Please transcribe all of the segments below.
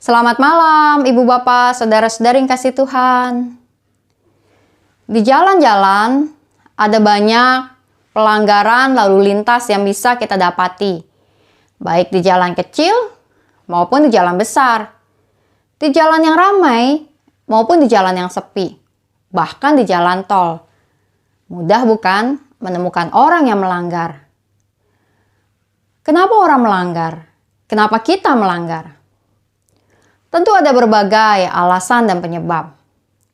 Selamat malam, Ibu Bapak, Saudara-saudari yang kasih Tuhan. Di jalan-jalan ada banyak pelanggaran lalu lintas yang bisa kita dapati, baik di jalan kecil maupun di jalan besar, di jalan yang ramai maupun di jalan yang sepi, bahkan di jalan tol. Mudah bukan menemukan orang yang melanggar. Kenapa orang melanggar? Kenapa kita melanggar? Tentu ada berbagai alasan dan penyebab.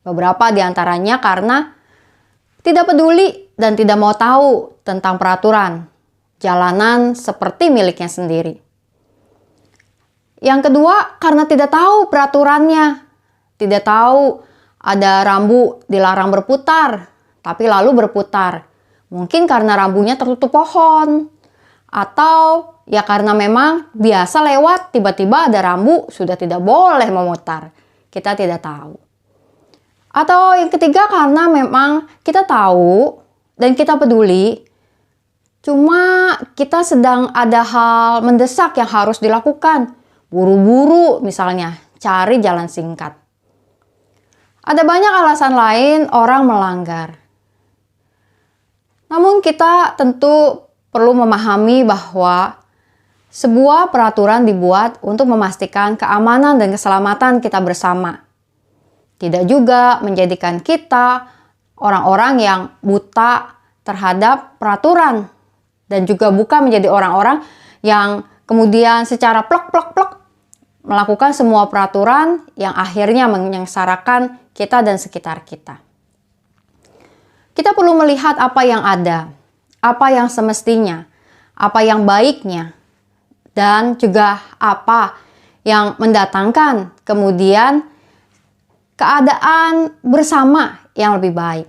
Beberapa di antaranya karena tidak peduli dan tidak mau tahu tentang peraturan jalanan seperti miliknya sendiri. Yang kedua, karena tidak tahu peraturannya. Tidak tahu ada rambu dilarang berputar, tapi lalu berputar. Mungkin karena rambunya tertutup pohon. Atau ya karena memang biasa lewat, tiba-tiba ada rambu, sudah tidak boleh memutar. Kita tidak tahu. Atau yang ketiga karena memang kita tahu dan kita peduli, cuma kita sedang ada hal mendesak yang harus dilakukan. Buru-buru misalnya, cari jalan singkat. Ada banyak alasan lain orang melanggar. Namun kita tentu perlu memahami bahwa sebuah peraturan dibuat untuk memastikan keamanan dan keselamatan kita bersama. Tidak juga menjadikan kita orang-orang yang buta terhadap peraturan. Dan juga bukan menjadi orang-orang yang kemudian secara plek-plek-plek melakukan semua peraturan yang akhirnya menyengsarakan kita dan sekitar kita. Kita perlu melihat apa yang ada, apa yang semestinya, apa yang baiknya, dan juga apa yang mendatangkan kemudian keadaan bersama yang lebih baik.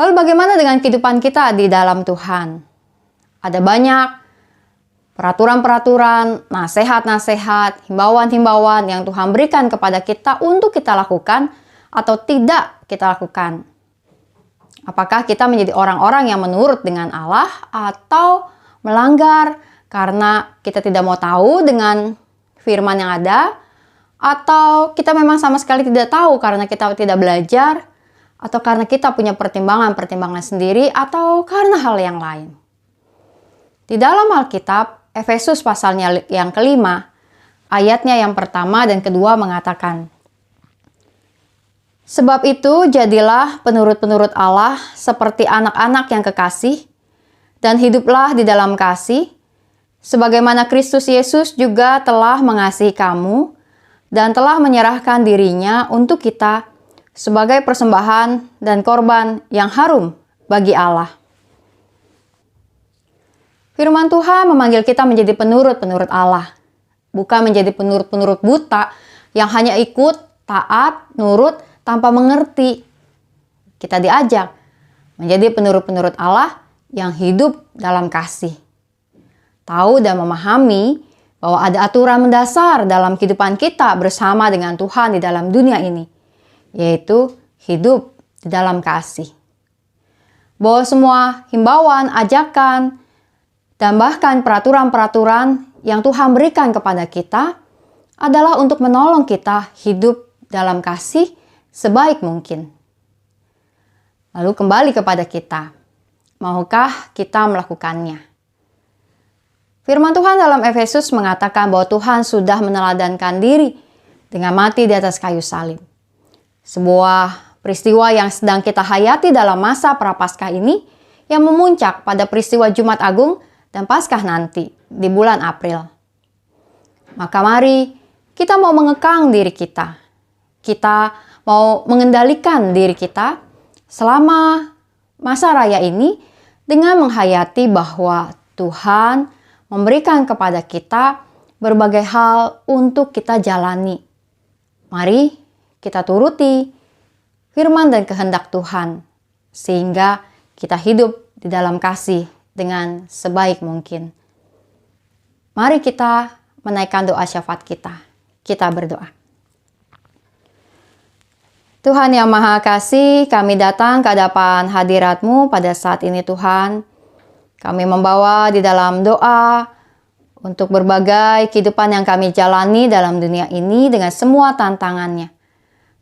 Lalu bagaimana dengan kehidupan kita di dalam Tuhan? Ada banyak peraturan-peraturan, nasihat-nasihat, himbauan-himbauan yang Tuhan berikan kepada kita untuk kita lakukan atau tidak kita lakukan. Apakah kita menjadi orang-orang yang menurut dengan Allah atau melanggar karena kita tidak mau tahu dengan firman yang ada, atau kita memang sama sekali tidak tahu karena kita tidak belajar, atau karena kita punya pertimbangan-pertimbangan sendiri, atau karena hal yang lain. Di dalam Alkitab, Efesus pasalnya yang kelima, ayatnya yang pertama dan kedua mengatakan, "Sebab itu jadilah penurut-penurut Allah seperti anak-anak yang kekasih, dan hiduplah di dalam kasih, sebagaimana Kristus Yesus juga telah mengasihi kamu, dan telah menyerahkan dirinya untuk kita sebagai persembahan dan korban yang harum bagi Allah." Firman Tuhan memanggil kita menjadi penurut-penurut Allah, bukan menjadi penurut-penurut buta yang hanya ikut, taat, nurut, tanpa mengerti. Kita diajak menjadi penurut-penurut Allah yang hidup dalam kasih. Tahu dan memahami bahwa ada aturan mendasar dalam kehidupan kita bersama dengan Tuhan di dalam dunia ini, yaitu hidup di dalam kasih. Bahwa semua himbauan, ajakan, dan bahkan peraturan-peraturan yang Tuhan berikan kepada kita adalah untuk menolong kita hidup dalam kasih sebaik mungkin. Lalu kembali kepada kita, maukah kita melakukannya? Firman Tuhan dalam Efesus mengatakan bahwa Tuhan sudah meneladankan diri dengan mati di atas kayu salib. Sebuah peristiwa yang sedang kita hayati dalam masa Prapaskah ini yang memuncak pada peristiwa Jumat Agung dan Paskah nanti di bulan April. Maka mari kita mau mengekang diri kita. Kita mau mengendalikan diri kita selama masa raya ini dengan menghayati bahwa Tuhan memberikan kepada kita berbagai hal untuk kita jalani. Mari kita turuti firman dan kehendak Tuhan sehingga kita hidup di dalam kasih dengan sebaik mungkin. Mari kita menaikkan doa syafaat kita. Kita berdoa. Tuhan yang Maha Kasih, kami datang ke hadapan hadirat-Mu pada saat ini Tuhan. Kami membawa di dalam doa untuk berbagai kehidupan yang kami jalani dalam dunia ini dengan semua tantangannya.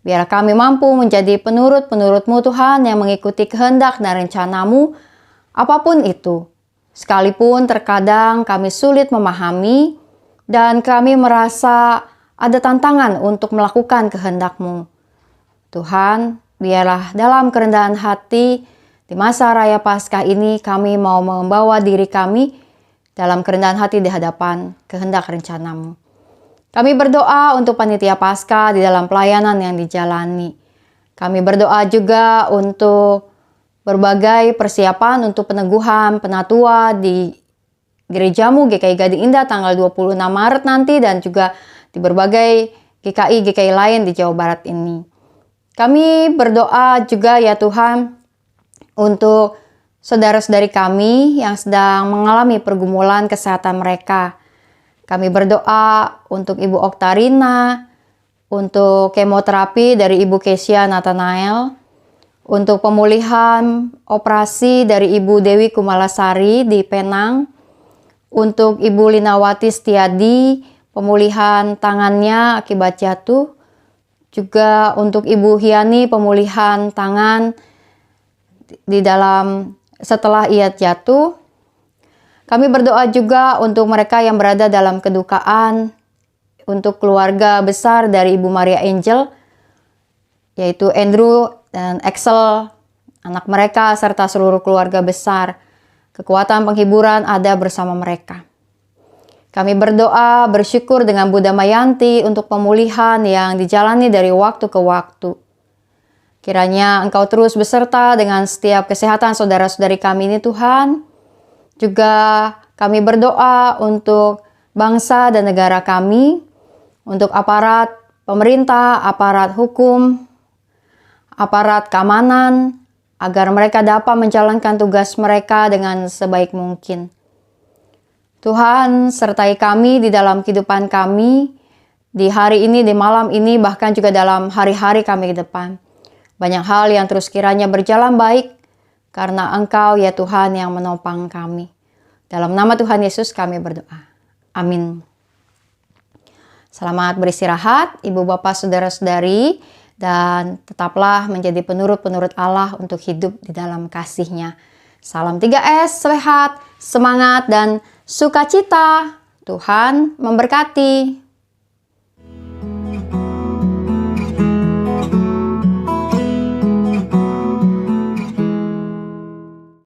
Biar kami mampu menjadi penurut-penurut-Mu Tuhan yang mengikuti kehendak dan rencana-Mu, apapun itu. Sekalipun terkadang kami sulit memahami dan kami merasa ada tantangan untuk melakukan kehendak-Mu. Tuhan, biarlah dalam kerendahan hati di masa Raya Paskah ini kami mau membawa diri kami dalam kerendahan hati di hadapan kehendak rencana-Mu. Kami berdoa untuk panitia Paskah di dalam pelayanan yang dijalani. Kami berdoa juga untuk berbagai persiapan untuk peneguhan penatua di gerejamu GKI Gading Indah tanggal 26 Maret nanti dan juga di berbagai GKI lain di Jawa Barat ini. Kami berdoa juga ya Tuhan untuk saudara-saudari kami yang sedang mengalami pergumulan kesehatan mereka. Kami berdoa untuk Ibu Oktarina, untuk kemoterapi dari Ibu Kesia Nathanael, untuk pemulihan operasi dari Ibu Dewi Kumalasari di Penang, untuk Ibu Linawati Setiadi, pemulihan tangannya akibat jatuh, juga untuk Ibu Hiani pemulihan tangan di dalam setelah ia jatuh. Kami berdoa juga untuk mereka yang berada dalam kedukaan, untuk keluarga besar dari Ibu Maria Angel, yaitu Andrew dan Axel, anak mereka serta seluruh keluarga besar. Kekuatan penghiburan ada bersama mereka. Kami berdoa bersyukur dengan Bu Damayanti untuk pemulihan yang dijalani dari waktu ke waktu. Kiranya Engkau terus beserta dengan setiap kesehatan saudara-saudari kami ini Tuhan. Juga kami berdoa untuk bangsa dan negara kami, untuk aparat pemerintah, aparat hukum, aparat keamanan, agar mereka dapat menjalankan tugas mereka dengan sebaik mungkin. Tuhan, sertai kami di dalam kehidupan kami, di hari ini, di malam ini, bahkan juga dalam hari-hari kami ke depan. Banyak hal yang terus kiranya berjalan baik, karena Engkau ya Tuhan yang menopang kami. Dalam nama Tuhan Yesus kami berdoa. Amin. Selamat beristirahat, Ibu Bapak Saudara-saudari, dan tetaplah menjadi penurut-penurut Allah untuk hidup di dalam kasih-Nya. Salam 3S, sehat, semangat, dan sukacita. Tuhan memberkati.